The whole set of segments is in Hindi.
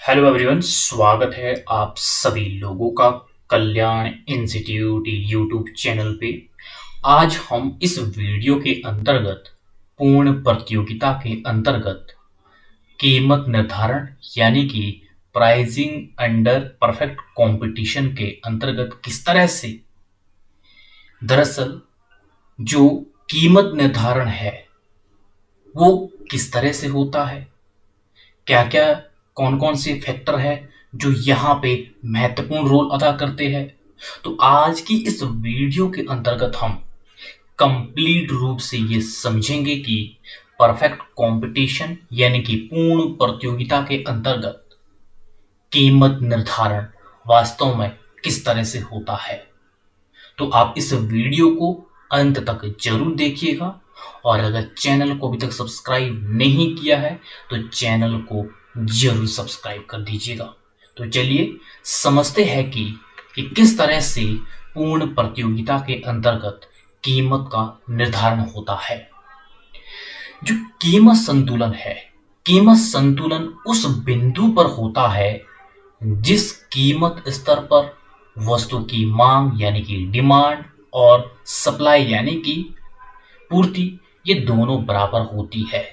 हेलो एवरीवन, स्वागत है आप सभी लोगों का कल्याण इंस्टीट्यूट यूट्यूब चैनल पे। आज हम इस वीडियो के अंतर्गत पूर्ण प्रतियोगिता के अंतर्गत कीमत निर्धारण यानी कि प्राइसिंग अंडर परफेक्ट कंपटीशन के अंतर्गत किस तरह से दरअसल जो कीमत निर्धारण है वो किस तरह से होता है, क्या क्या कौन कौन से फैक्टर है जो यहाँ पे महत्वपूर्ण रोल अदा करते हैं। तो आज की इस वीडियो के अंतर्गत हम कंप्लीट रूप से ये समझेंगे कि परफेक्ट कंपटीशन यानी कि पूर्ण प्रतियोगिता के अंतर्गत कीमत निर्धारण वास्तव में किस तरह से होता है। तो आप इस वीडियो को अंत तक जरूर देखिएगा और अगर चैनल को अभी तक सब्सक्राइब नहीं किया है तो चैनल को जरूर सब्सक्राइब कर दीजिएगा। तो चलिए समझते हैं कि किस तरह से पूर्ण प्रतियोगिता के अंतर्गत कीमत का निर्धारण होता है। जो कीमत संतुलन है, कीमत संतुलन उस बिंदु पर होता है जिस कीमत स्तर पर वस्तु की मांग यानी कि डिमांड और सप्लाई यानी कि पूर्ति ये दोनों बराबर होती है।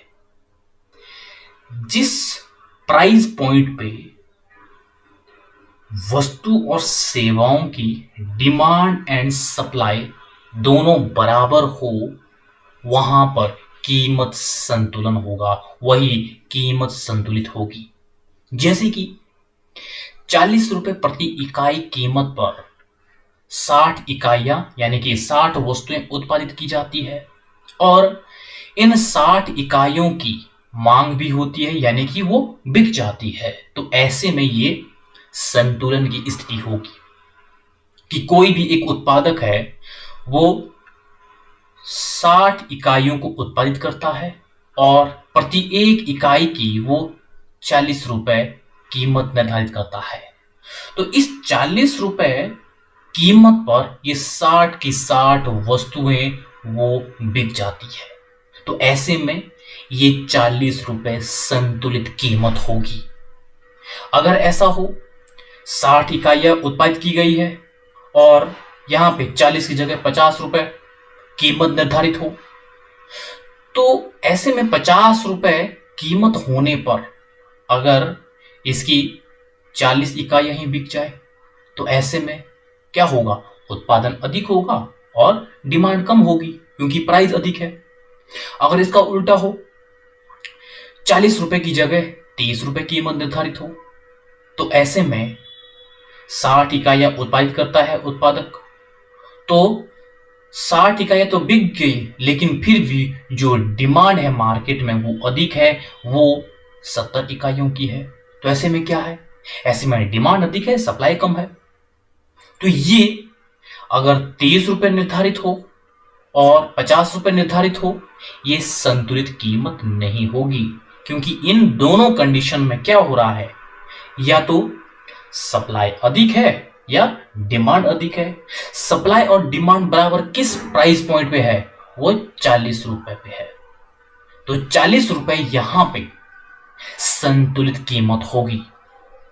जिस प्राइस पॉइंट पे वस्तु और सेवाओं की डिमांड एंड सप्लाई दोनों बराबर हो वहां पर कीमत संतुलन होगा, वही कीमत संतुलित होगी। जैसे कि 40 रुपए प्रति इकाई कीमत पर 60 इकाइयां यानी कि 60 वस्तुएं उत्पादित की जाती है और इन 60 इकाइयों की मांग भी होती है यानी कि वो बिक जाती है। तो ऐसे में ये संतुलन की स्थिति होगी कि कोई भी एक उत्पादक है वो 60 इकाइयों को उत्पादित करता है और प्रति एक इकाई की वो 40 रुपए कीमत निर्धारित करता है। तो इस 40 रुपए कीमत पर ये 60 की 60 वस्तुएं वो बिक जाती है। तो ऐसे में ये 40 रुपए संतुलित कीमत होगी। अगर ऐसा हो 60 इकाइयां उत्पादित की गई है और यहां पे 40 की जगह 50 रुपए कीमत निर्धारित हो तो ऐसे में 50 रुपए कीमत होने पर अगर इसकी 40 इकाइयां ही बिक जाए तो ऐसे में क्या होगा, उत्पादन अधिक होगा और डिमांड कम होगी क्योंकि प्राइस अधिक है। अगर इसका उल्टा हो 40 रुपए की जगह 30 रुपए कीमत निर्धारित हो तो ऐसे में 60 इकाइयां उत्पादित करता है उत्पादक, तो 60 इकाइयां तो बिक गई लेकिन फिर भी जो डिमांड है मार्केट में वो अधिक है, वो 70 इकाइयों की है। तो ऐसे में क्या है, ऐसे में डिमांड अधिक है सप्लाई कम है। तो ये अगर 30 रुपए निर्धारित हो और 50 रुपए निर्धारित हो ये संतुलित कीमत नहीं होगी क्योंकि इन दोनों कंडीशन में क्या हो रहा है, या तो सप्लाई अधिक है या डिमांड अधिक है। सप्लाई और डिमांड बराबर किस प्राइस पॉइंट पे है, वो 40 रुपए पे है। तो 40 रुपए यहां पे संतुलित कीमत होगी।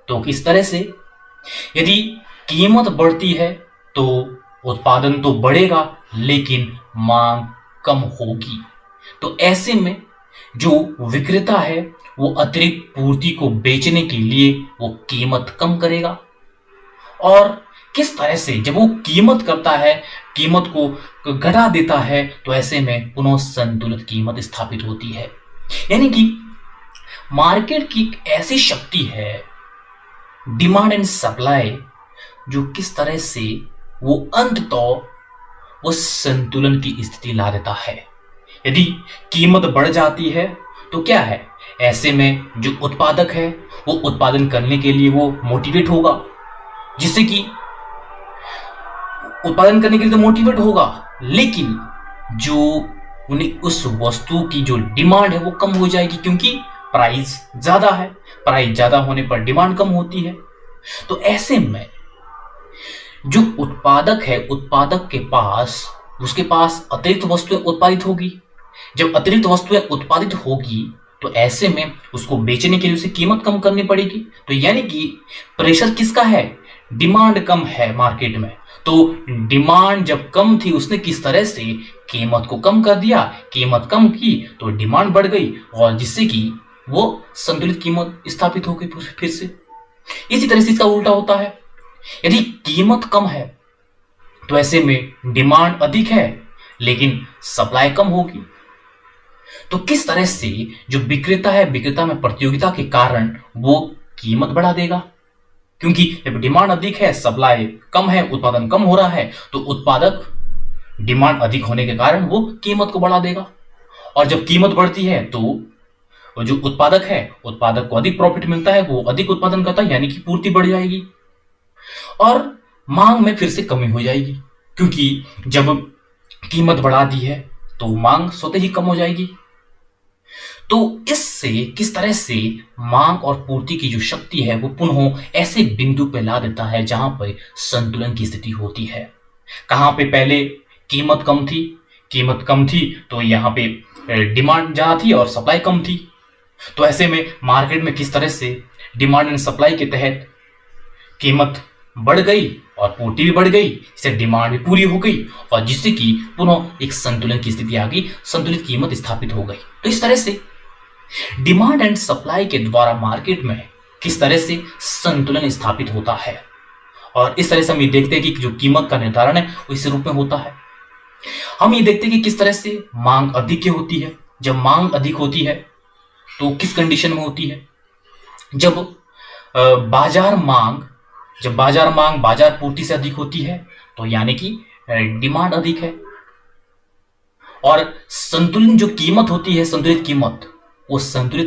तो किस तरह से, यदि कीमत बढ़ती है तो उत्पादन तो बढ़ेगा लेकिन मांग कम होगी। तो ऐसे में जो विक्रेता है वो अतिरिक्त पूर्ति को बेचने के लिए वो कीमत कम करेगा। और किस तरह से जब वो कीमत करता है, कीमत को घटा देता है तो ऐसे में पुनः संतुलित कीमत स्थापित होती है। यानी कि मार्केट की एक ऐसी शक्ति है डिमांड एंड सप्लाई जो किस तरह से वो अंततः वो संतुलन की स्थिति ला देता है। यदि कीमत बढ़ जाती है तो क्या है, ऐसे में जो उत्पादक है वो उत्पादन करने के लिए वो मोटिवेट होगा, जिससे कि उत्पादन करने के लिए तो मोटिवेट होगा लेकिन जो उन्हें उस वस्तु की जो डिमांड है वो कम हो जाएगी क्योंकि प्राइस ज्यादा है। प्राइस ज्यादा होने पर डिमांड कम होती है। तो ऐसे में जो उत्पादक है, उत्पादक के पास उसके पास अतिरिक्त वस्तुएं उत्पादित होगी। जब अतिरिक्त वस्तुएं उत्पादित होगी तो ऐसे में उसको बेचने के लिए उसे कीमत कम करनी पड़ेगी। तो यानी कि प्रेशर किसका है? डिमांड कम है मार्केट में। तो डिमांड जब कम थी उसने किस तरह से कीमत को कम कर दिया, कीमत कम की तो डिमांड बढ़ गई और जिससे कि वो संतुलित कीमत स्थापित हो गई फिर से। इसी तरह से इसका उल्टा होता है, यदि कीमत कम है तो ऐसे में डिमांड अधिक है लेकिन सप्लाई कम होगी। तो किस तरह से जो विक्रेता है, विक्रेता में प्रतियोगिता के कारण वो कीमत बढ़ा देगा, क्योंकि जब डिमांड अधिक है सप्लाई कम है, उत्पादन कम हो रहा है, तो उत्पादक डिमांड अधिक होने के कारण वो कीमत को बढ़ा देगा। और जब कीमत बढ़ती है तो जो उत्पादक है, उत्पादक को अधिक प्रॉफिट मिलता है, वो अधिक उत्पादन करता है, यानी कि पूर्ति बढ़ जाएगी और मांग में फिर से कमी हो जाएगी, क्योंकि जब कीमत बढ़ा दी है तो मांग स्वतः ही कम हो जाएगी। तो इससे किस तरह से मांग और पूर्ति की जो शक्ति है वो पुनः ऐसे बिंदु पे ला देता है जहां पर संतुलन की स्थिति होती है। कहां पे पहले कीमत कम थी तो यहाँ पे डिमांड ज्यादा थी और सप्लाई कम थी। तो ऐसे में मार्केट में किस तरह से डिमांड एंड सप्लाई के तहत कीमत बढ़ गई और पूर्ति भी बढ़ गई, इससे डिमांड भी पूरी हो गई और जिससे कि पुनः एक संतुलन की स्थिति आ गई, संतुलित कीमत स्थापित हो गई। तो इस तरह से डिमांड एंड सप्लाई के द्वारा मार्केट में किस तरह से संतुलन स्थापित होता है और इस तरह से हम ये देखते हैं कि जो कीमत का निर्धारण है वो इस रूप में होता है। हम ये देखते हैं कि किस तरह से मांग अधिक होती है। जब मांग अधिक होती है तो किस कंडीशन में होती है? जब बाजार मांग बाजार पूर्ति से अधिक होती है तो यानी कि डिमांड अधिक है और संतुलन जो कीमत होती है, संतुलित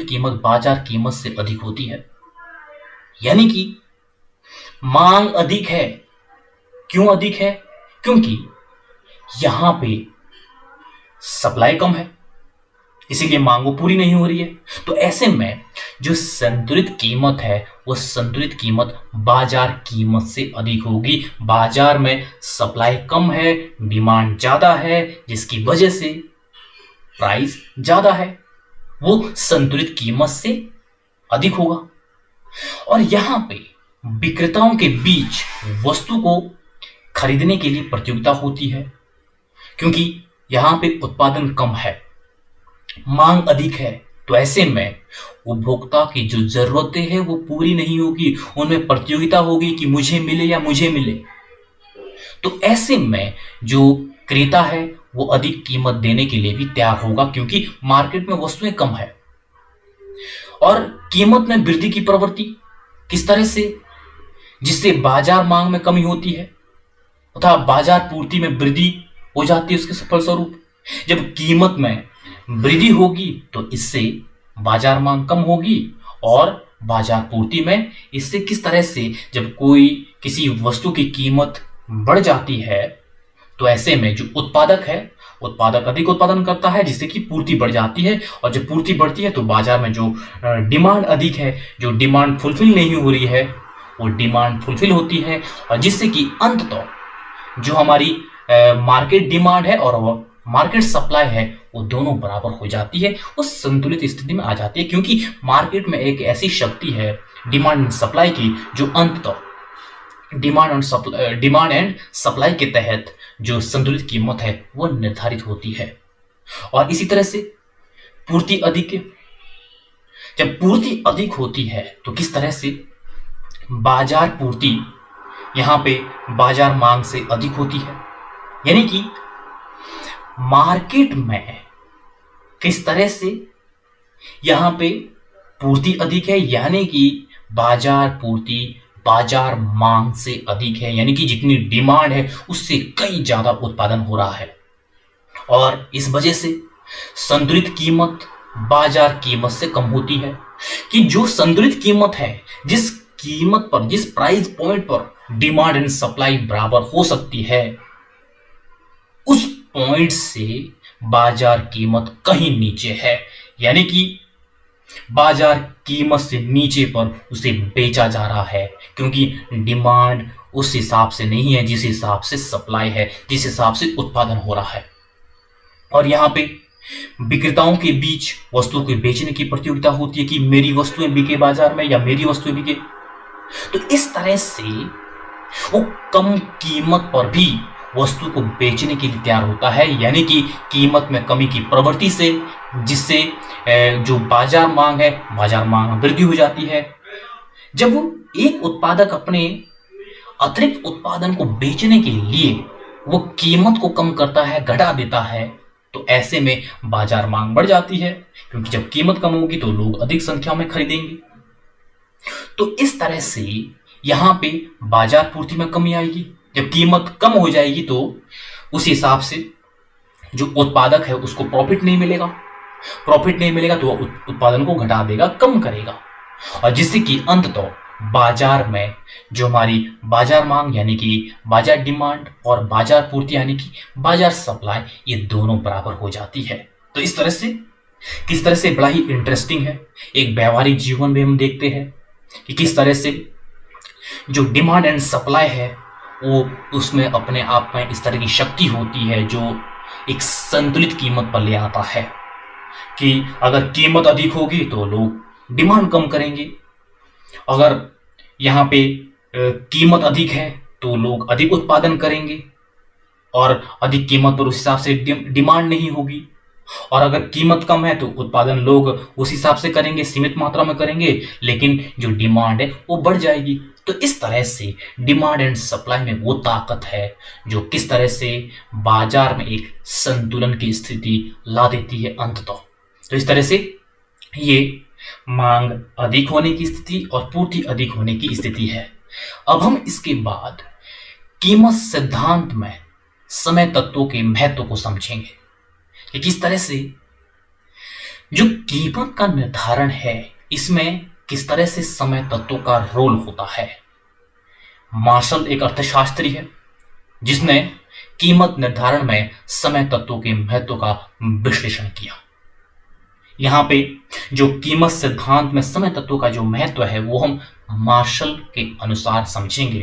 कीमत बाजार कीमत से अधिक होती है। यानी कि मांग अधिक है। क्यों अधिक है? क्योंकि यहां पे सप्लाई कम है, इसीलिए मांग वो पूरी नहीं हो रही है। तो ऐसे में जो संतुलित कीमत है वो संतुलित कीमत बाजार कीमत से अधिक होगी। बाजार में सप्लाई कम है, डिमांड ज्यादा है, जिसकी वजह से प्राइस ज्यादा है, वो संतुलित कीमत से अधिक होगा। और यहां पे विक्रेताओं के बीच वस्तु को खरीदने के लिए प्रतियोगिता होती है, क्योंकि यहां पे उत्पादन कम है, मांग अधिक है। तो ऐसे में उपभोक्ता की जो जरूरतें हैं वो पूरी नहीं होगी, उनमें प्रतियोगिता होगी कि मुझे मिले या मुझे मिले। तो ऐसे में जो क्रेता है वो अधिक कीमत देने के लिए भी तैयार होगा, क्योंकि मार्केट में वस्तुएं कम है। और कीमत में वृद्धि की प्रवृत्ति किस तरह से? जिससे बाजार मांग में कमी होती है तथा बाजार पूर्ति में वृद्धि हो जाती है। उसके फलस्वरूप जब कीमत में वृद्धि होगी तो इससे बाजार मांग कम होगी और बाजार पूर्ति में इससे किस तरह से जब कोई किसी वस्तु की कीमत बढ़ जाती है तो ऐसे में जो उत्पादक अधिक उत्पादन करता है, जिससे कि पूर्ति बढ़ जाती है और जब पूर्ति बढ़ती है तो बाजार में जो डिमांड अधिक है, जो डिमांड फुलफिल नहीं हो रही है वो डिमांड फुलफिल होती है और जिससे कि अंततः जो हमारी मार्केट डिमांड है और वो मार्केट सप्लाई है वो दोनों बराबर हो जाती है, उस संतुलित स्थिति में आ जाती है। क्योंकि मार्केट में एक ऐसी शक्ति है डिमांड एंड सप्लाई की, जो अंततः डिमांड एंड सप्लाई के तहत जो संतुलित कीमत है वो निर्धारित होती है। और इसी तरह से पूर्ति अधिक, जब पूर्ति अधिक होती है तो किस तरह से बाजार पूर्ति यहां पे बाजार मांग से अधिक होती है। यानी कि मार्केट में किस तरह से यहां पे पूर्ति अधिक है, यानी कि बाजार पूर्ति बाजार मांग से अधिक है, यानी कि जितनी डिमांड है उससे कई ज्यादा उत्पादन हो रहा है और इस वजह से संतुलित कीमत बाजार कीमत से कम होती है। कि जो संतुलित कीमत है, जिस कीमत पर, जिस प्राइस पॉइंट पर डिमांड एंड सप्लाई बराबर हो सकती है, उस पॉइंट से बाजार कीमत कहीं नीचे है, यानी कि बाजार कीमत से नीचे पर उसे बेचा जा रहा है, क्योंकि डिमांड उस हिसाब से नहीं है जिस हिसाब से सप्लाई है, जिस हिसाब से उत्पादन हो रहा है। और यहाँ पे विक्रेताओं के बीच वस्तु को बेचने की प्रतियोगिता होती है कि मेरी वस्तुएं बिके बाजार में या मेरी वस्तुएं बिके। तो इस तरह से वो कम कीमत पर भी वस्तु को बेचने के लिए तैयार होता है, यानी कि कीमत में कमी की प्रवृत्ति से, जिससे जो बाजार मांग है, बाजार मांग में वृद्धि हो जाती है। जब वो एक उत्पादक अपने अतिरिक्त उत्पादन को बेचने के लिए वो कीमत को कम करता है, घटा देता है, तो ऐसे में बाजार मांग बढ़ जाती है, क्योंकि जब कीमत कम होगी तो लोग अधिक संख्या में खरीदेंगे। तो इस तरह से यहां पे बाजार पूर्ति में कमी आएगी। जब कीमत कम हो जाएगी तो उस हिसाब से जो उत्पादक है उसको प्रॉफिट नहीं मिलेगा। प्रॉफिट नहीं मिलेगा तो वह उत्पादन को घटा देगा, कम करेगा, और जिससे कि अंततः बाजार में जो हमारी बाजार मांग यानी कि बाजार डिमांड और बाजार पूर्ति यानी कि बाजार सप्लाई, ये दोनों बराबर हो जाती है। तो इस तरह से किस तरह से बड़ा ही इंटरेस्टिंग है। एक व्यवहारिक जीवन में हम देखते हैं कि किस तरह से जो डिमांड एंड सप्लाई है वो उसमें अपने आप में इस तरह की शक्ति होती है जो एक संतुलित कीमत पर ले आता है कि अगर कीमत अधिक होगी तो लोग डिमांड कम करेंगे, अगर यहाँ पे कीमत अधिक है तो लोग अधिक उत्पादन करेंगे, और अधिक कीमत पर उस हिसाब से डिमांड नहीं होगी, और अगर कीमत कम है तो उत्पादन लोग उस हिसाब से करेंगे, सीमित मात्रा में करेंगे, लेकिन जो डिमांड है वो बढ़ जाएगी। तो इस तरह से डिमांड एंड सप्लाई में वो ताकत है जो किस तरह से बाजार में एक संतुलन की स्थिति ला देती है अंततः। तो इस तरह से ये मांग अधिक होने की स्थिति और पूर्ति अधिक होने की स्थिति है। अब हम इसके बाद कीमत सिद्धांत में समय तत्वों के महत्व को समझेंगे कि किस तरह से जो कीमत का निर्धारण है इसमें किस तरह से समय तत्वों का रोल होता है। मार्शल एक अर्थशास्त्री है जिसने कीमत निर्धारण में समय तत्वों के महत्व का विश्लेषण किया। यहाँ पे जो कीमत सिद्धांत में समय तत्वों का जो महत्व है वो हम मार्शल के अनुसार समझेंगे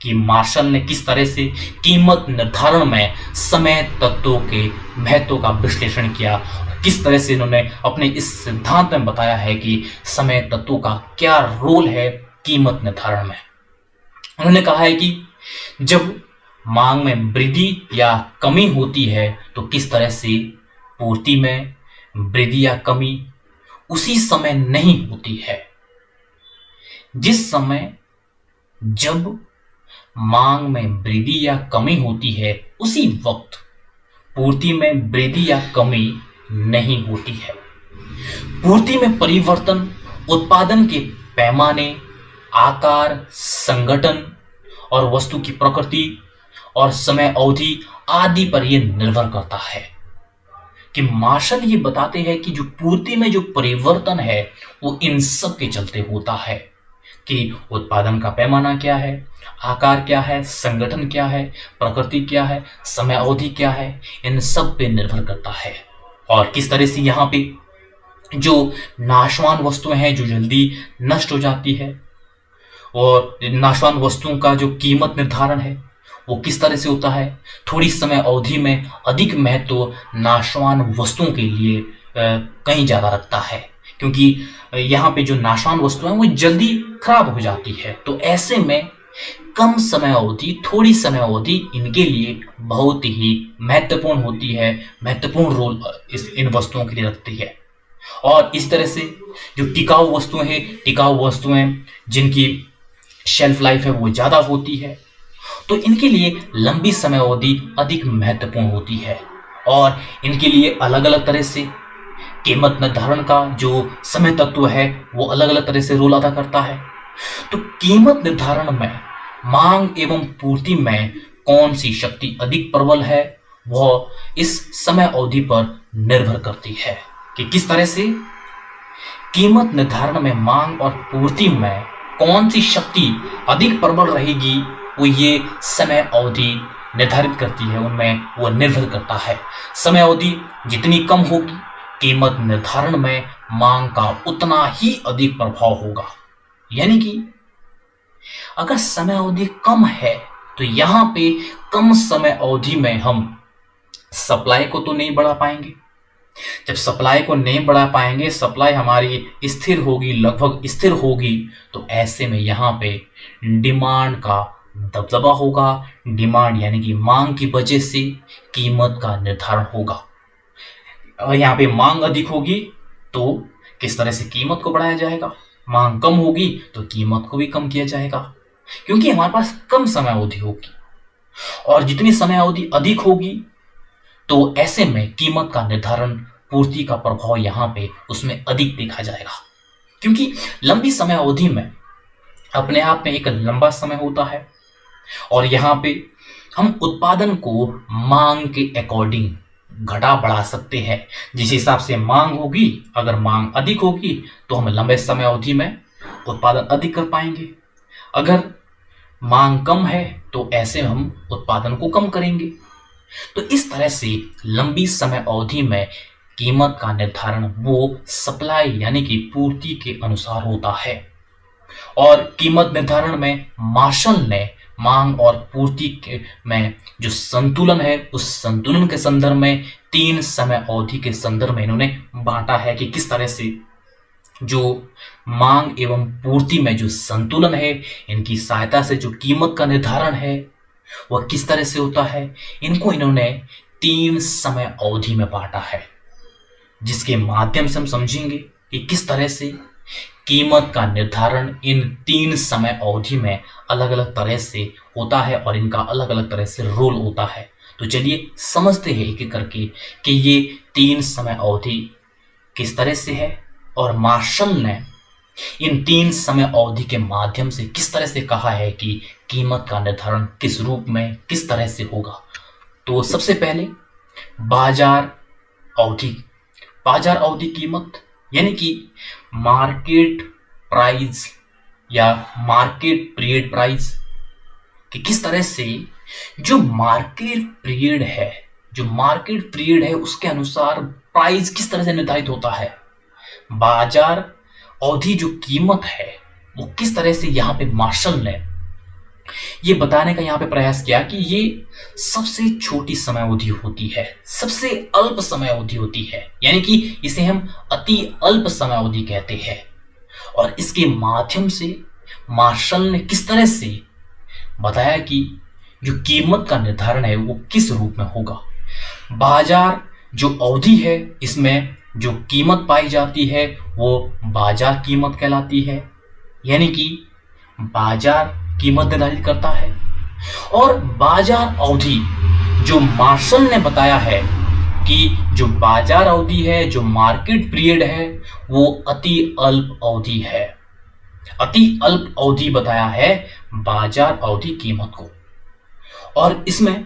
कि मार्शल ने किस तरह से कीमत निर्धारण में समय तत्वों के महत्व का विश्लेषण किया, किस तरह से इन्होंने अपने इस सिद्धांत में बताया है कि समय तत्वों का क्या रोल है कीमत निर्धारण में। उन्होंने कहा है कि जब मांग में वृद्धि या कमी होती है तो किस तरह से पूर्ति में वृद्धि या कमी उसी समय नहीं होती है। जिस समय जब मांग में वृद्धि या कमी होती है उसी वक्त पूर्ति में वृद्धि या कमी नहीं होती है। पूर्ति में परिवर्तन उत्पादन के पैमाने, आकार, संगठन और वस्तु की प्रकृति और समय अवधि आदि पर यह निर्भर करता है। कि मार्शल ये बताते हैं कि जो पूर्ति में जो परिवर्तन है वो इन सब के चलते होता है कि उत्पादन का पैमाना क्या है, आकार क्या है, संगठन क्या है, प्रकृति क्या है, समय अवधि क्या है, इन सब पे निर्भर करता है। और किस तरह से यहाँ पे जो नाशवान वस्तुएं हैं जो जल्दी नष्ट हो जाती है, और नाशवान वस्तुओं का जो कीमत निर्धारण है वो किस तरह से होता है। थोड़ी समय अवधि में अधिक महत्व नाशवान वस्तुओं के लिए कहीं ज़्यादा रखता है, क्योंकि यहाँ पे जो नाशवान वस्तुएं वो जल्दी खराब हो जाती है। तो ऐसे में कम समय अवधि, थोड़ी समय अवधि इनके लिए बहुत ही महत्वपूर्ण होती है, महत्वपूर्ण रोल इन वस्तुओं के लिए रखती है। और इस तरह से जो टिकाऊ वस्तुएं हैं, टिकाऊ वस्तुएं जिनकी शेल्फ लाइफ है वो ज़्यादा होती है, तो इनके लिए लंबी समय अवधि अधिक महत्वपूर्ण होती है, और इनके लिए अलग अलग तरह से कीमत निर्धारण का जो समय तत्व है वो अलग अलग तरह से रोल अदा करता है। तो कीमत निर्धारण में मांग एवं पूर्ति में कौन सी शक्ति अधिक प्रबल है वह इस समय अवधि पर निर्भर करती है कि किस तरह से कीमत निर्धारण में मांग और पूर्ति में कौन सी शक्ति अधिक प्रबल रहेगी वो ये समय अवधि निर्धारित करती है, उनमें वो निर्भर करता है। समय अवधि जितनी कम होगी कीमत निर्धारण में मांग का उतना ही अधिक प्रभाव होगा। यानी कि अगर समय अवधि कम है तो यहाँ पे कम समय अवधि में हम सप्लाई को तो नहीं बढ़ा पाएंगे, जब सप्लाई को नहीं बढ़ा पाएंगे, सप्लाई हमारी स्थिर होगी, लगभग स्थिर होगी, तो ऐसे में यहाँ पे डिमांड का दबदबा होगा। डिमांड यानी कि मांग की वजह से कीमत का निर्धारण होगा। अगर यहाँ पे मांग अधिक होगी तो किस तरह से कीमत को बढ़ाया जाएगा, मांग कम होगी तो कीमत को भी कम किया जाएगा, क्योंकि हमारे पास कम समय अवधि होगी। और जितनी समय अवधि अधिक होगी तो ऐसे में कीमत का निर्धारण, पूर्ति का प्रभाव यहाँ पे उसमें अधिक देखा जाएगा, क्योंकि लंबी समय अवधि में अपने आप में एक लंबा समय होता है और यहाँ पे हम उत्पादन को मांग के अकॉर्डिंग घटा बढ़ा सकते हैं। जिस हिसाब से मांग होगी, अगर मांग अधिक होगी तो हम लंबे समय अवधि में उत्पादन अधिक कर पाएंगे। अगर मांग कम है तो ऐसे हम उत्पादन को कम करेंगे। तो इस तरह से लंबी समय अवधि में कीमत का निर्धारण वो सप्लाई यानी कि पूर्ति के अनुसार होता है। और कीमत निर्धारण में मार्शल ने मांग और पूर्ति के में जो संतुलन है, उस संतुलन के संदर्भ में 3 समय अवधि के संदर्भ में इन्होंने बांटा है कि किस तरह से जो मांग एवं पूर्ति में जो संतुलन है, इनकी सहायता से जो कीमत का निर्धारण है वह किस तरह से होता है। इनको इन्होंने 3 समय अवधि में बांटा है, जिसके माध्यम से हम समझेंगे कि किस तरह से कीमत का निर्धारण इन 3 समय अवधि में अलग अलग तरह से होता है और इनका अलग अलग तरह से रोल होता है। तो चलिए समझते हैं एक एक करके कि ये 3 समय अवधि किस तरह से है और मार्शल ने इन 3 समय अवधि के माध्यम से किस तरह से कहा है कि कीमत का निर्धारण किस रूप में किस तरह से होगा। तो सबसे पहले बाजार अवधि। बाजार अवधि कीमत यानी कि मार्केट प्राइस या मार्केट पीरियड प्राइस, कि किस तरह से जो मार्केट पीरियड है उसके अनुसार प्राइस किस तरह से निर्धारित होता है। बाजार अवधि जो कीमत है वो किस तरह से यहाँ पे मार्शल ने ये बताने का यहाँ पे प्रयास किया कि ये सबसे छोटी समय अवधि होती है, सबसे अल्प समय अवधि होती है, यानी कि इसे हम अति अल्प समय अवधि कहते हैं। और इसके माध्यम से मार्शल ने किस तरह से बताया कि जो कीमत का निर्धारण है वो किस रूप में होगा। बाजार जो अवधि है, इसमें जो कीमत पाई जाती है वो बाजार कीमत कहलाती है, यानी कि बाजार कीमत निर्धारित करता है। और बाजार अवधि जो मार्शल ने बताया है कि जो बाजार अवधि है, जो मार्केट पीरियड है, वो अति अल्प अवधि है। अति अल्प अवधि बताया है बाजार अवधि कीमत को। और इसमें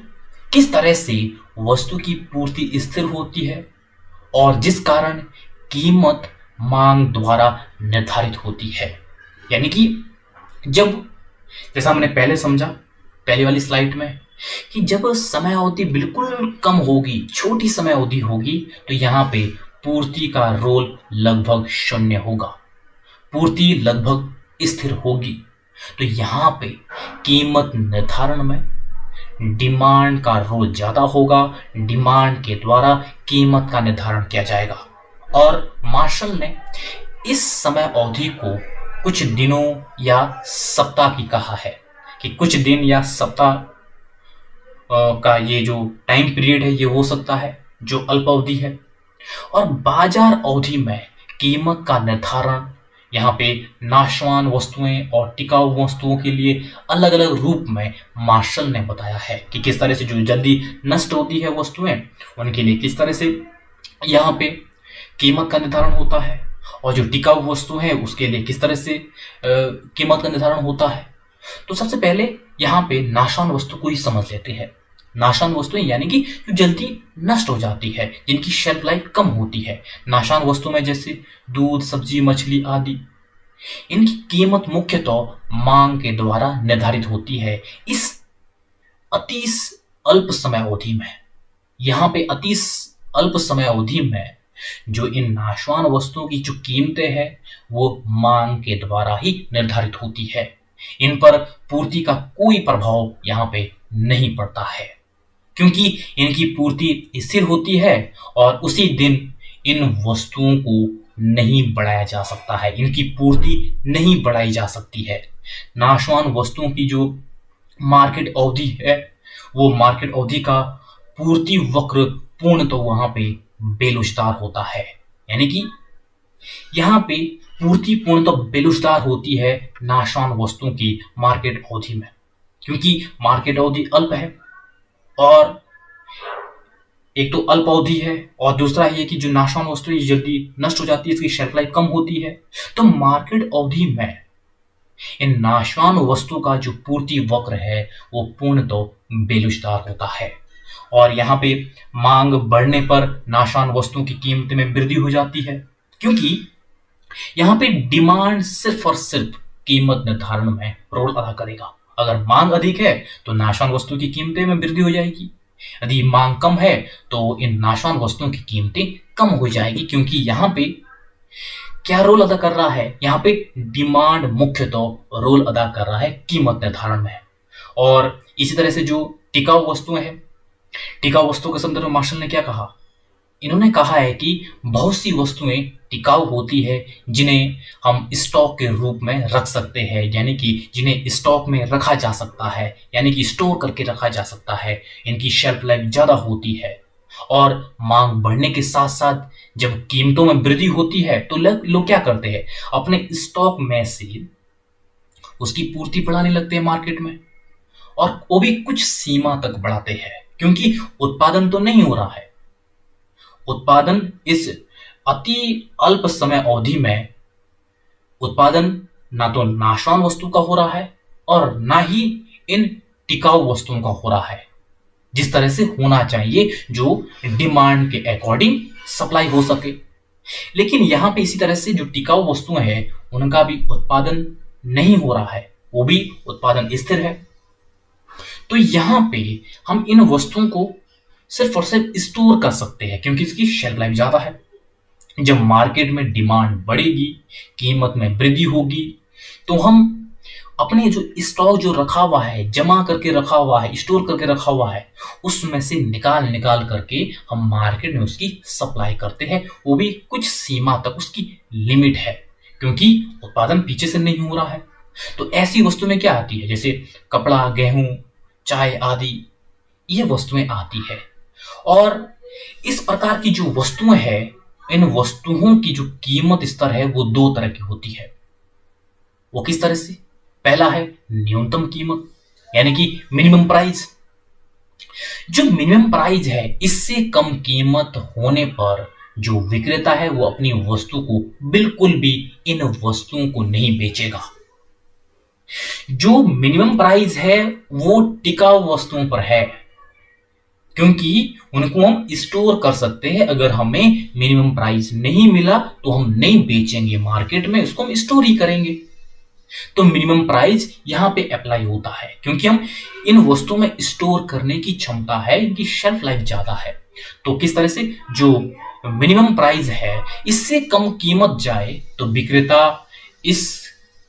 किस तरह से वस्तु की पूर्ति स्थिर होती है और जिस कारण कीमत मांग द्वारा निर्धारित होती है। यानी कि जब, जैसा हमने पहले समझा पहली वाली स्लाइड में, कि जब समय अवधि बिल्कुल कम होगी, छोटी समय अवधि होगी, तो यहाँ पे पूर्ति का रोल लगभग शून्य होगा, पूर्ति लगभग स्थिर होगी। तो यहाँ पे कीमत निर्धारण में डिमांड का रोल ज्यादा होगा, डिमांड के द्वारा कीमत का निर्धारण किया जाएगा। और मार्शल ने इस समय अवधि को कुछ दिनों या सप्ताह की कहा है कि कुछ दिन या सप्ताह का ये जो टाइम पीरियड है ये हो सकता है जो अल्प अवधि है। और बाजार अवधि में कीमत का निर्धारण यहाँ पे नाशवान वस्तुएं और टिकाऊ वस्तुओं के लिए अलग अलग रूप में मार्शल ने बताया है कि किस तरह से जो जल्दी नष्ट होती है वस्तुएं, उनके लिए किस तरह से यहाँ पे कीमत का निर्धारण होता है, और जो टिकाऊ वस्तु है उसके लिए किस तरह से कीमत का निर्धारण होता है। तो सबसे पहले यहाँ पे नाशवान वस्तु को ही समझ लेते हैं। नाशवान वस्तुएं यानी कि जो जल्दी नष्ट हो जाती है, जिनकी शेल्फ लाइफ कम होती है। नाशवान वस्तु में जैसे दूध, सब्जी, मछली आदि, इनकी कीमत मुख्यतः मांग के द्वारा निर्धारित होती है इस अति अल्प समय अवधि में। यहाँ पे अति अल्प समय अवधि में जो इन नाशवान वस्तुओं की जो कीमतें हैं वो मांग के द्वारा ही निर्धारित होती है। इन पर पूर्ति का कोई प्रभाव यहाँ पे नहीं पड़ता है, क्योंकि इनकी पूर्ति स्थिर होती है और उसी दिन इन वस्तुओं को नहीं बढ़ाया जा सकता है, इनकी पूर्ति नहीं बढ़ाई जा सकती है। नाशवान वस्तुओं की जो मार्केट अवधि है, वो मार्केट अवधि का पूर्ति वक्र पूर्ण तो वहां पे बेलुस्तार होता है। यानी कि यहाँ पे पूर्ति पूर्ण तो बेलुस्तार होती है नाशवान वस्तुओं की मार्केट अवधि में, क्योंकि मार्केट अवधि अल्प है, और एक तो अल्प अवधि है, और दूसरा ये कि जो नाशवान वस्तु है जल्दी नष्ट हो जाती है, इसकी शेल्फ लाइफ कम होती है। तो मार्केट अवधि में इन नाशवान वस्तु का जो पूर्ति वक्र है वो पूर्ण तो बेलुस्तार होता है, और यहाँ पे मांग बढ़ने पर नाशवान वस्तुओं की कीमत में वृद्धि हो जाती है, क्योंकि यहाँ पे डिमांड सिर्फ और सिर्फ कीमत निर्धारण में रोल अदा करेगा। अगर मांग अधिक है तो नाशवान वस्तु की कीमतें में वृद्धि हो जाएगी, यदि मांग कम है तो इन नाशवान वस्तुओं की कीमतें कम हो जाएगी, क्योंकि यहाँ पे क्या रोल अदा कर रहा है, यहाँ पे डिमांड मुख्य तो रोल अदा कर रहा है कीमत निर्धारण में। और इसी तरह से जो टिकाऊ वस्तुएं हैं, टिकाऊ वस्तुओं के संदर्भ में मार्शल ने क्या कहा, इन्होंने कहा है कि बहुत सी वस्तुएं टिकाऊ होती है जिन्हें हम स्टॉक के रूप में रख सकते हैं, यानी कि जिन्हें स्टॉक में रखा जा सकता है, यानी कि स्टोर करके रखा जा सकता है, इनकी शेल्फ लाइफ ज्यादा होती है। और मांग बढ़ने के साथ साथ जब कीमतों में वृद्धि होती है तो लोग क्या करते हैं, अपने स्टॉक में से उसकी पूर्ति बढ़ाने लगते हैं मार्केट में, और वो भी कुछ सीमा तक बढ़ाते हैं, क्योंकि उत्पादन तो नहीं हो रहा है। उत्पादन इस अति अल्प समय अवधि में उत्पादन ना तो नाशवान वस्तु का हो रहा है और ना ही इन टिकाऊ वस्तुओं का हो रहा है जिस तरह से होना चाहिए, जो डिमांड के अकॉर्डिंग सप्लाई हो सके। लेकिन यहां पे इसी तरह से जो टिकाऊ वस्तुएं हैं उनका भी उत्पादन नहीं हो रहा है, वो भी उत्पादन स्थिर है। तो यहां पे हम इन वस्तुओं को सिर्फ और सिर्फ स्टोर कर सकते हैं, क्योंकि इसकी शेल्फ लाइफ ज्यादा है। जब मार्केट में डिमांड बढ़ेगी, कीमत में वृद्धि होगी, तो हम अपने जो स्टॉक जो रखा हुआ है, जमा करके रखा हुआ है, स्टोर करके रखा हुआ है, उसमें से निकाल निकाल करके हम मार्केट में उसकी सप्लाई करते हैं, वो भी कुछ सीमा तक उसकी लिमिट है, क्योंकि उत्पादन पीछे से नहीं हो रहा है। तो ऐसी वस्तु में क्या आती है, जैसे कपड़ा, गेहूं, चाय आदि ये वस्तुएं आती है। और इस प्रकार की जो वस्तुएं हैं, इन वस्तुओं की जो कीमत स्तर है वो दो तरह की होती है। वो किस तरह से, पहला है न्यूनतम कीमत, यानी कि मिनिमम प्राइस। जो मिनिमम प्राइस है, इससे कम कीमत होने पर जो विक्रेता है वो अपनी वस्तु को बिल्कुल भी इन वस्तुओं को नहीं बेचेगा। जो मिनिमम प्राइस है वो टिकाऊ वस्तुओं पर है, क्योंकि उनको हम स्टोर कर सकते हैं। अगर हमें मिनिमम प्राइस नहीं मिला तो हम नहीं बेचेंगे मार्केट में, उसको हम स्टोर ही करेंगे। तो मिनिमम प्राइस यहां पे अप्लाई होता है, क्योंकि हम इन वस्तुओं में स्टोर करने की क्षमता है, इनकी शेल्फ लाइफ ज्यादा है। तो किस तरह से जो मिनिमम प्राइस है, इससे कम कीमत जाए तो विक्रेता इस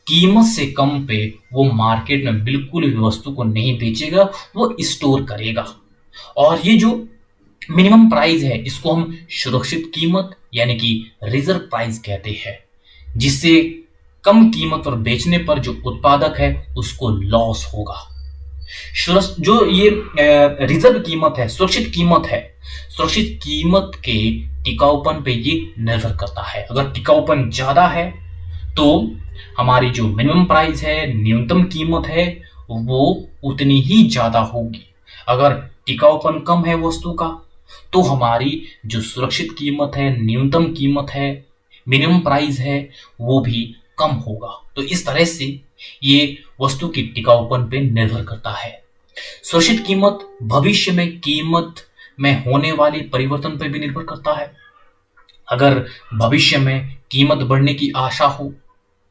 कीमत से कम पे वो मार्केट में बिल्कुल भी वस्तु को नहीं बेचेगा, वो स्टोर करेगा। और ये जो मिनिमम प्राइस है, इसको हम सुरक्षित कीमत यानी कि रिजर्व प्राइस कहते हैं, जिससे कम कीमत पर बेचने पर जो उत्पादक है उसको लॉस होगा। जो ये रिजर्व कीमत है, सुरक्षित कीमत है, सुरक्षित कीमत के टिकाऊपन पे ये निर्भर करता है। अगर टिकाऊपन ज्यादा है तो हमारी जो मिनिमम प्राइस है, न्यूनतम कीमत है, वो उतनी ही ज्यादा होगी। अगर टिकाऊपन कम है वस्तु का तो हमारी जो सुरक्षित कीमत है, न्यूनतम कीमत है, मिनिमम प्राइस है, वो भी कम होगा। तो इस तरह से ये वस्तु की टिकाऊपन पे निर्भर करता है। सुरक्षित कीमत भविष्य में कीमत में होने वाले परिवर्तन पर भी निर्भर करता है। अगर भविष्य में कीमत बढ़ने की आशा हो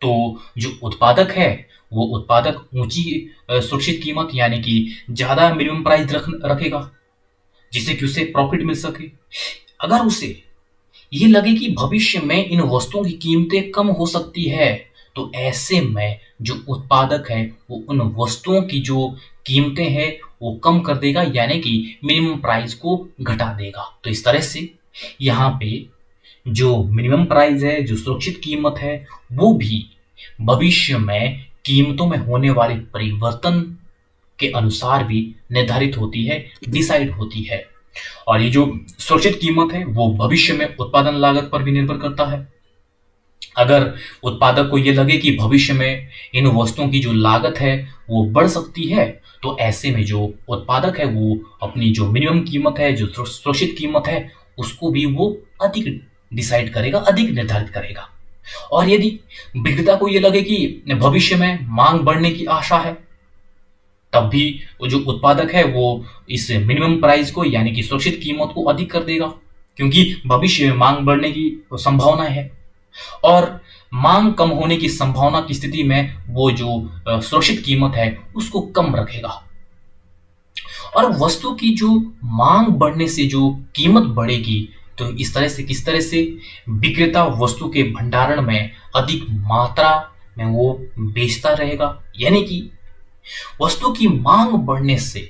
तो जो उत्पादक है वो उत्पादक ऊंची सुरक्षित कीमत यानी कि ज्यादा मिनिमम प्राइस रखेगा, जिससे कि उसे प्रॉफिट मिल सके। अगर उसे ये लगे कि भविष्य में इन वस्तुओं की कीमतें कम हो सकती है तो ऐसे में जो उत्पादक है वो उन वस्तुओं की जो कीमतें हैं वो कम कर देगा, यानी कि मिनिमम प्राइस को घटा देगा। तो इस तरह से यहाँ पे जो मिनिमम प्राइस है, जो सुरक्षित कीमत है, वो भी भविष्य में कीमतों में होने वाले परिवर्तन के अनुसार भी निर्धारित होती है, डिसाइड होती है। और ये जो सुरक्षित कीमत है वो भविष्य में उत्पादन लागत पर भी निर्भर करता है। अगर उत्पादक को ये लगे कि भविष्य में इन वस्तुओं की जो लागत है वो बढ़ सकती है, तो ऐसे में जो उत्पादक है वो अपनी जो मिनिमम कीमत है, जो सुरक्षित कीमत है, उसको भी वो अधिक डिसाइड करेगा, अधिक निर्धारित करेगा। और यदि विक्रेता को ये लगे कि भविष्य में मांग बढ़ने की आशा है, तब भी वो जो उत्पादक है वो इस मिनिमम प्राइस को यानी कि सुरक्षित कीमत को अधिक कर देगा, क्योंकि भविष्य में मांग बढ़ने की संभावना है। और मांग कम होने की संभावना की स्थिति में वो जो सुरक्षित कीमत है उसको कम रखेगा। और वस्तु की जो मांग बढ़ने से जो कीमत बढ़ेगी, तो इस तरह से किस तरह से विक्रेता वस्तु के भंडारण में अधिक मात्रा में वो बेचता रहेगा, यानी कि वस्तु की मांग बढ़ने से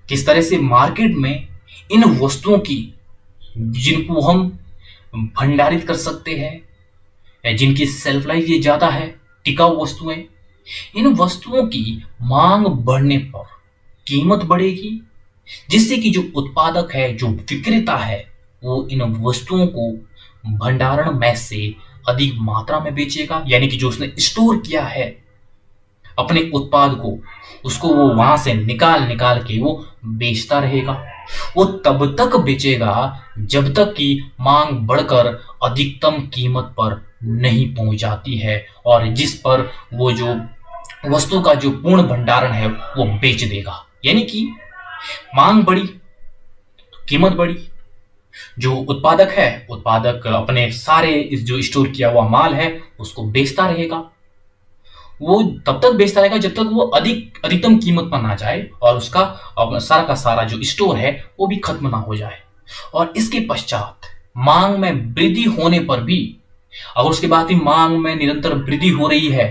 किस तरह से मार्केट में इन वस्तुओं की, जिनको हम भंडारित कर सकते हैं, जिनकी सेल्फ लाइफ ये ज्यादा है, टिकाऊ वस्तुएं, इन वस्तुओं की मांग बढ़ने पर कीमत बढ़ेगी, जिससे कि जो उत्पादक है, जो विक्रेता है, वो इन वस्तुओं को भंडारण में से अधिक मात्रा में बेचेगा, यानी कि जो उसने स्टोर किया है अपने उत्पाद को, उसको वो वहां से निकाल निकाल के वो बेचता रहेगा। वो तब तक बेचेगा जब तक कि मांग बढ़कर अधिकतम कीमत पर नहीं पहुंच जाती है, और जिस पर वो जो वस्तु का जो पूर्ण भंडारण है वो बेच देगा। यानी कि मांग बढ़ी, कीमत बढ़ी, जो उत्पादक है, उत्पादक अपने सारे इस जो स्टोर किया हुआ माल है उसको बेचता रहेगा। वो तब तक बेचता रहेगा जब तक वो अधिकतम कीमत पर ना जाए और उसका सारा का सारा जो स्टोर है वो भी खत्म ना हो जाए। और इसके पश्चात मांग में वृद्धि होने पर भी, अगर उसके बाद भी मांग में निरंतर वृद्धि हो रही है,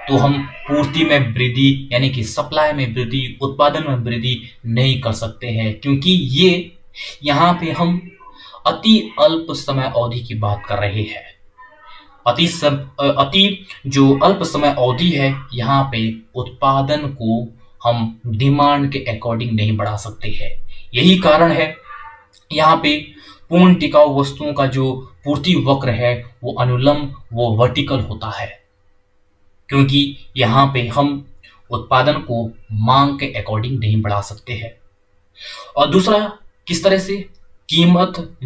तो हम पूर्ति में वृद्धि यानी कि सप्लाई में वृद्धि, उत्पादन में वृद्धि नहीं कर सकते हैं, क्योंकि ये यहाँ पे हम अति अल्प समय अवधि की बात कर रहे हैं। अति जो अल्प समय अवधि है, यहाँ पे उत्पादन को हम डिमांड के अकॉर्डिंग नहीं बढ़ा सकते हैं। यही कारण है यहाँ पे पूर्ण टिकाऊ वस्तुओं का जो पूर्ति वक्र है वो अनुलंब, वो वर्टिकल होता है, क्योंकि यहाँ पे हम उत्पादन को मांग के अकॉर्डिंग नहीं बढ़ा सकते हैं। और दूसरा, किस तरह से कीमत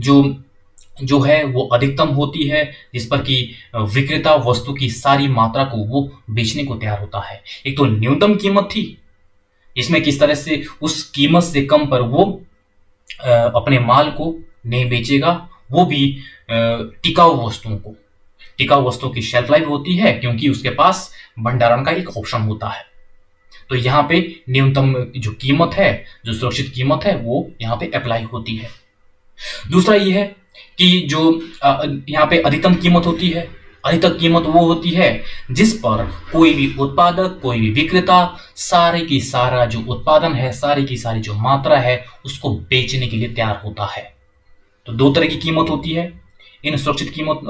जो है वो अधिकतम होती है, जिस पर कि विक्रेता वस्तु की सारी मात्रा को वो बेचने को तैयार होता है। एक तो न्यूनतम कीमत थी, इसमें किस तरह से उस कीमत से कम पर वो अपने माल को नहीं बेचेगा, वो भी टिकाऊ वस्तुओं को। टिकाऊ वस्तुओं की शेल्फ लाइफ होती है क्योंकि उसके पास भंडारण का एक ऑप्शन होता है। तो यहाँ पे न्यूनतम जो कीमत है, जो सुरक्षित कीमत है, वो यहाँ पे अप्लाई होती है। दूसरा ये है कि जो यहाँ पे अधिकतम कीमत होती है, अधिकतम कीमत वो होती है जिस पर कोई भी उत्पादक, कोई भी विक्रेता सारे की सारा जो उत्पादन है, सारी की सारी जो मात्रा है, उसको बेचने के लिए तैयार होता है। तो दो तरह की कीमत होती है इन सुरक्षित कीमत,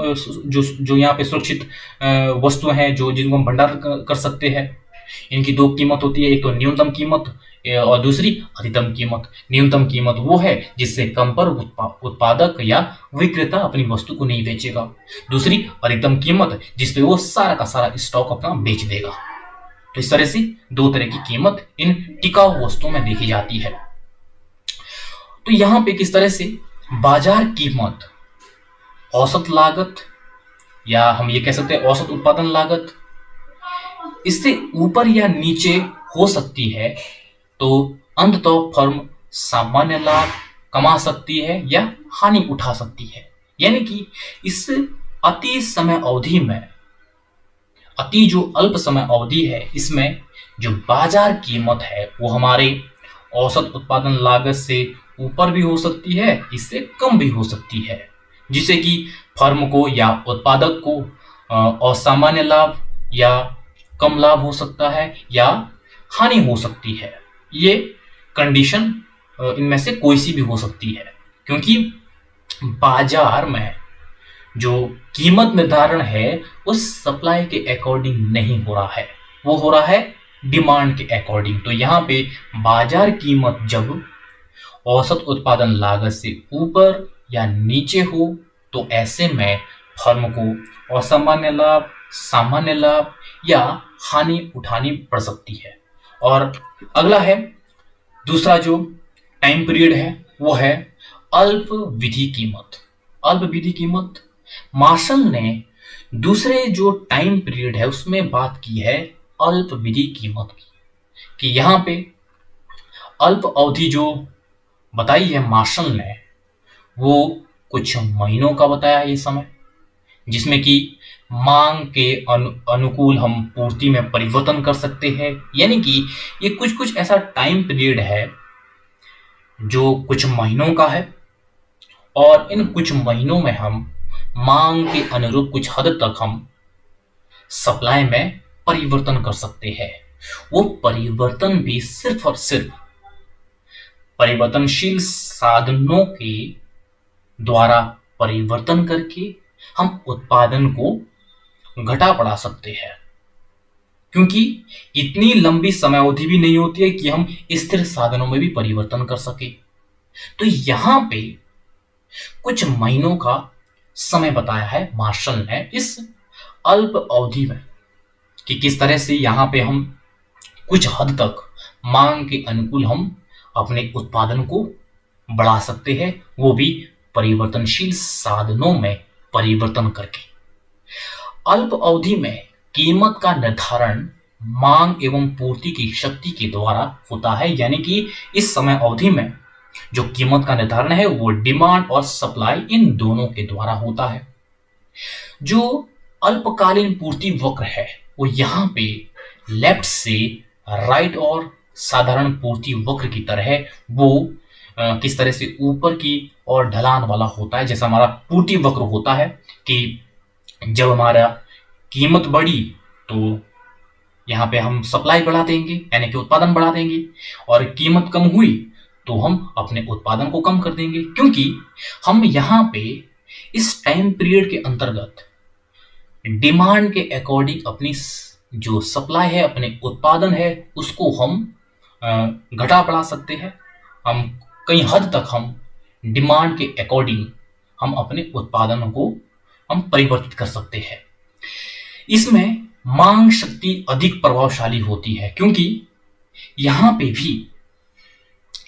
जो यहाँ पे सुरक्षित वस्तुएं हैं, जो जिनको हम भंडार कर सकते हैं, इनकी दो कीमत होती है। एक तो न्यूनतम कीमत और दूसरी अधिकतम कीमत। न्यूनतम कीमत वो है जिससे कम पर उत्पादक या विक्रेता अपनी वस्तु को नहीं बेचेगा। दूसरी अधिकतम कीमत जिसपे वो सारा का सारा स्टॉक अपना बेच देगा। तो इस तरह से दो तरह की कीमत इन टिकाऊ वस्तुओं में देखी जाती है। तो यहाँ पे किस तरह से बाजार कीमत, औसत लागत, या हम ये कह सकते हैं औसत उत्पादन लागत, इससे ऊपर या नीचे हो सकती है, तो अंततः फर्म सामान्य लाभ कमा सकती है या हानि उठा सकती है। यानी कि इस अति समय अवधि में, अति जो अल्प समय अवधि है, इसमें जो बाजार कीमत है वो हमारे औसत उत्पादन लागत से ऊपर भी हो सकती है, इससे कम भी हो सकती है, जिससे कि फर्म को या उत्पादक को असामान्य लाभ या कम लाभ हो सकता है या हानि हो सकती है। ये कंडीशन इनमें से कोई सी भी हो सकती है, क्योंकि बाजार में जो कीमत निर्धारण है उस सप्लाई के अकॉर्डिंग नहीं हो रहा है, वो हो रहा है डिमांड के अकॉर्डिंग। तो यहाँ पे बाजार कीमत जब औसत उत्पादन लागत से ऊपर या नीचे हो तो ऐसे में फर्म को असामान्य लाभ, सामान्य लाभ या हानि उठानी पड़ सकती है। और अगला है दूसरा जो टाइम पीरियड है वो है अल्प विधि कीमत। अल्प विधि कीमत मार्शल ने दूसरे जो टाइम पीरियड है उसमें बात की है अल्प विधि कीमत की, कि यहाँ पे अल्प अवधि जो बताई है मार्शल ने वो कुछ महीनों का बताया है ये समय, जिसमें कि मांग के अनुकूल हम पूर्ति में परिवर्तन कर सकते हैं। यानी कि ये कुछ कुछ ऐसा टाइम पीरियड है जो कुछ महीनों का है और इन कुछ महीनों में हम मांग के अनुरूप कुछ हद तक हम सप्लाई में परिवर्तन कर सकते हैं। वो परिवर्तन भी सिर्फ और सिर्फ परिवर्तनशील साधनों के द्वारा परिवर्तन करके हम उत्पादन को घटा बढ़ा सकते हैं, क्योंकि इतनी लंबी समय अवधि भी नहीं होती है कि हम स्थिर साधनों में भी परिवर्तन कर सके। तो यहां पे कुछ महीनों का समय बताया है मार्शल ने इस अल्प अवधि में, कि किस तरह से यहां पे हम कुछ हद तक मांग के अनुकूल हम अपने उत्पादन को बढ़ा सकते हैं, वो भी परिवर्तनशील साधनों में परिवर्तन करके। अल्प अवधि में कीमत का निर्धारण मांग एवं पूर्ति की शक्ति के द्वारा होता है। यानी कि इस समय अवधि में जो कीमत का निर्धारण है वो डिमांड और सप्लाई इन दोनों के द्वारा होता है। जो अल्पकालीन पूर्ति वक्र है वो यहाँ पे लेफ्ट से राइट और साधारण पूर्ति वक्र की तरह वो किस तरह से ऊपर की और ढलान वाला होता है। जैसा हमारा पूर्ति वक्र होता है कि जब हमारा कीमत बढ़ी तो यहाँ पे हम सप्लाई बढ़ा देंगे, यानी कि उत्पादन बढ़ा देंगे, और कीमत कम हुई तो हम अपने उत्पादन को कम कर देंगे, क्योंकि हम यहाँ पे इस टाइम पीरियड के अंतर्गत डिमांड के अकॉर्डिंग अपनी जो सप्लाई है, अपने उत्पादन है, उसको हम घटा बढ़ा सकते हैं। हम कई हद तक हम डिमांड के अकॉर्डिंग हम अपने उत्पादन को हम परिवर्तित कर सकते हैं। इसमें मांग शक्ति अधिक प्रभावशाली होती है, क्योंकि यहां पे भी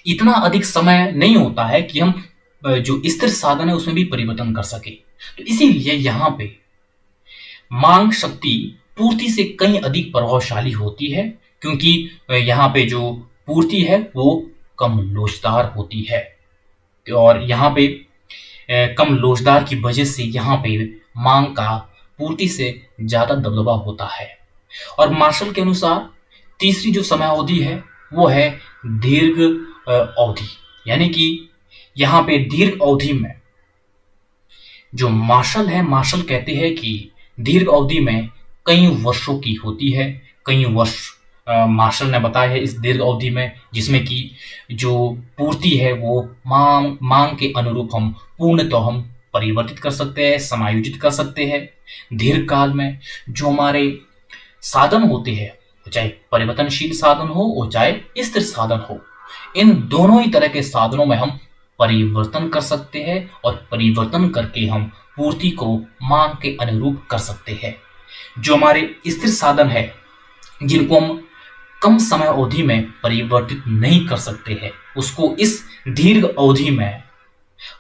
इतना अधिक समय नहीं होता है कि हम जो स्थिर साधन है उसमें भी परिवर्तन कर सके। तो इसीलिए यहां पे मांग शक्ति पूर्ति से कहीं अधिक प्रभावशाली होती है, क्योंकि यहाँ पे जो पूर्ति है वो कम लोचदार होती है, और यहाँ पे कम लोचदार की वजह से यहाँ पे मांग का पूर्ति से ज्यादा दबदबा होता है। और मार्शल के अनुसार तीसरी जो समय अवधि है वो है दीर्घ अवधि। यानी कि यहाँ पे दीर्घ अवधि में जो मार्शल है, मार्शल कहते हैं कि दीर्घ अवधि में कई वर्षों की होती है। कई वर्ष मार्शल ने बताया है इस दीर्घ अवधि में, जिसमें कि जो पूर्ति है वो मांग के अनुरूप हम पूर्णतः हम परिवर्तित कर सकते हैं, समायोजित कर सकते हैं। दीर्घ काल में जो हमारे साधन होते हैं, चाहे परिवर्तनशील साधन हो और चाहे स्थिर साधन हो, इन दोनों ही तरह के साधनों में हम परिवर्तन कर सकते हैं, और परिवर्तन करके हम पूर्ति को मांग के अनुरूप कर सकते हैं। जो हमारे स्थिर साधन है, जिनको हम कम समय अवधि में परिवर्तित नहीं कर सकते हैं, उसको इस दीर्घ अवधि में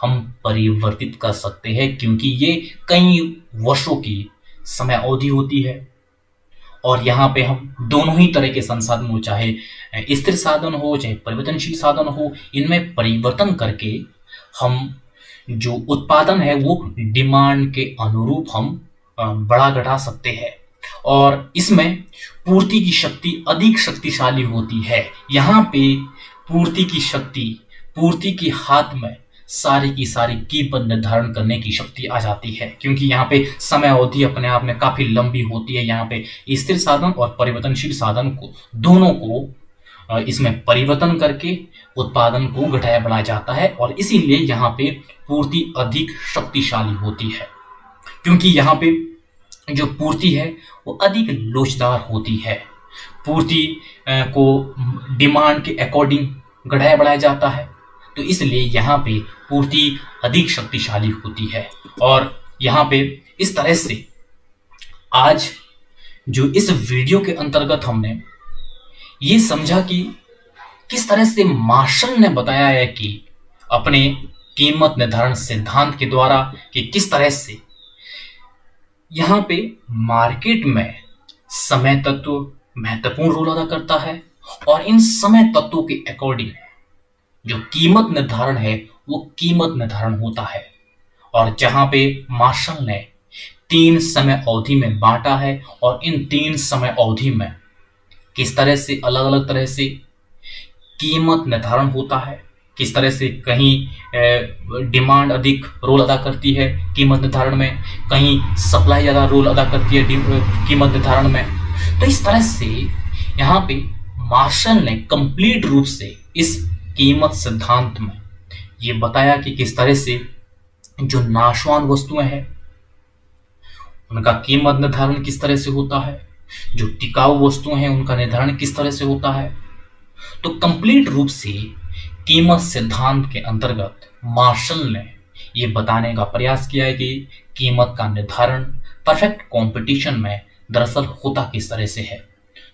हम परिवर्तित कर सकते हैं, क्योंकि ये कई वर्षों की समय अवधि होती है। और यहाँ पे हम दोनों ही तरह के संसाधन हो, चाहे स्थिर साधन हो चाहे परिवर्तनशील साधन हो, इनमें परिवर्तन करके हम जो उत्पादन है वो डिमांड के अनुरूप हम बढ़ा घटा सकते हैं। और इसमें पूर्ति की शक्ति अधिक शक्तिशाली होती है। यहाँ पे पूर्ति की शक्ति, पूर्ति के हाथ में सारी की सारी कीमत निर्धारण करने की शक्ति आ जाती है, क्योंकि यहाँ पे समय अवधि अपने आप में काफी लंबी होती है। यहाँ पे स्थिर साधन और परिवर्तनशील साधन को दोनों को इसमें परिवर्तन करके उत्पादन को घटाया बढ़ाया जाता है और इसीलिए यहाँ पे पूर्ति अधिक शक्तिशाली होती है, क्योंकि यहाँ पे जो पूर्ति है वो अधिक लोचदार होती है। पूर्ति को डिमांड के अकॉर्डिंग घटाया बढ़ाया जाता है, तो इसलिए यहाँ पे पूर्ति अधिक शक्तिशाली होती है। और यहाँ पे इस तरह से आज जो इस वीडियो के अंतर्गत हमने ये समझा कि किस तरह से मार्शल ने बताया है कि अपने कीमत निर्धारण सिद्धांत के द्वारा कि किस तरह से यहाँ पे मार्केट में समय तत्व महत्वपूर्ण रोल अदा करता है और इन समय तत्वों के अकॉर्डिंग जो कीमत निर्धारण है वो कीमत निर्धारण होता है। और जहां पे मार्शल ने 3 समय अवधि में बांटा है और इन 3 समय अवधि में किस तरह से अलग अलग तरह से कीमत निर्धारण होता है, किस तरह से कहीं डिमांड अधिक रोल अदा करती है कीमत निर्धारण में, कहीं सप्लाई ज़्यादा रोल अदा करती है कीमत निर्धारण में। तो इस तरह से यहाँ पे मार्शल ने कंप्लीट रूप से इस कीमत सिद्धांत में ये बताया कि किस तरह से जो नाशवान वस्तुएं हैं उनका कीमत निर्धारण किस तरह से होता है, जो टिकाऊ वस्तुएं हैं उनका निर्धारण किस तरह से होता है। तो कंप्लीट रूप से कीमत सिद्धांत के अंतर्गत मार्शल ने ये बताने का प्रयास किया है कि कीमत का निर्धारण परफेक्ट कंपटीशन में दरअसल होता किस तरह से है।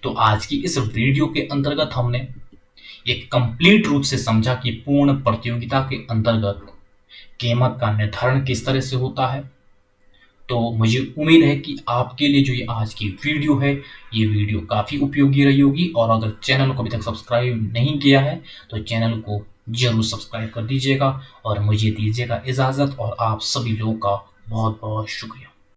तो आज की इस वीडियो के अंतर्गत हमने एक कंप्लीट रूप से समझा कि पूर्ण प्रतियोगिता के अंतर्गत कीमत का निर्धारण किस तरह से होता है। तो मुझे उम्मीद है कि आपके लिए जो ये आज की वीडियो है ये वीडियो काफ़ी उपयोगी रही होगी। और अगर चैनल को अभी तक सब्सक्राइब नहीं किया है तो चैनल को जरूर सब्सक्राइब कर दीजिएगा और मुझे दीजिएगा इजाज़त। और आप सभी लोगों का बहुत बहुत शुक्रिया।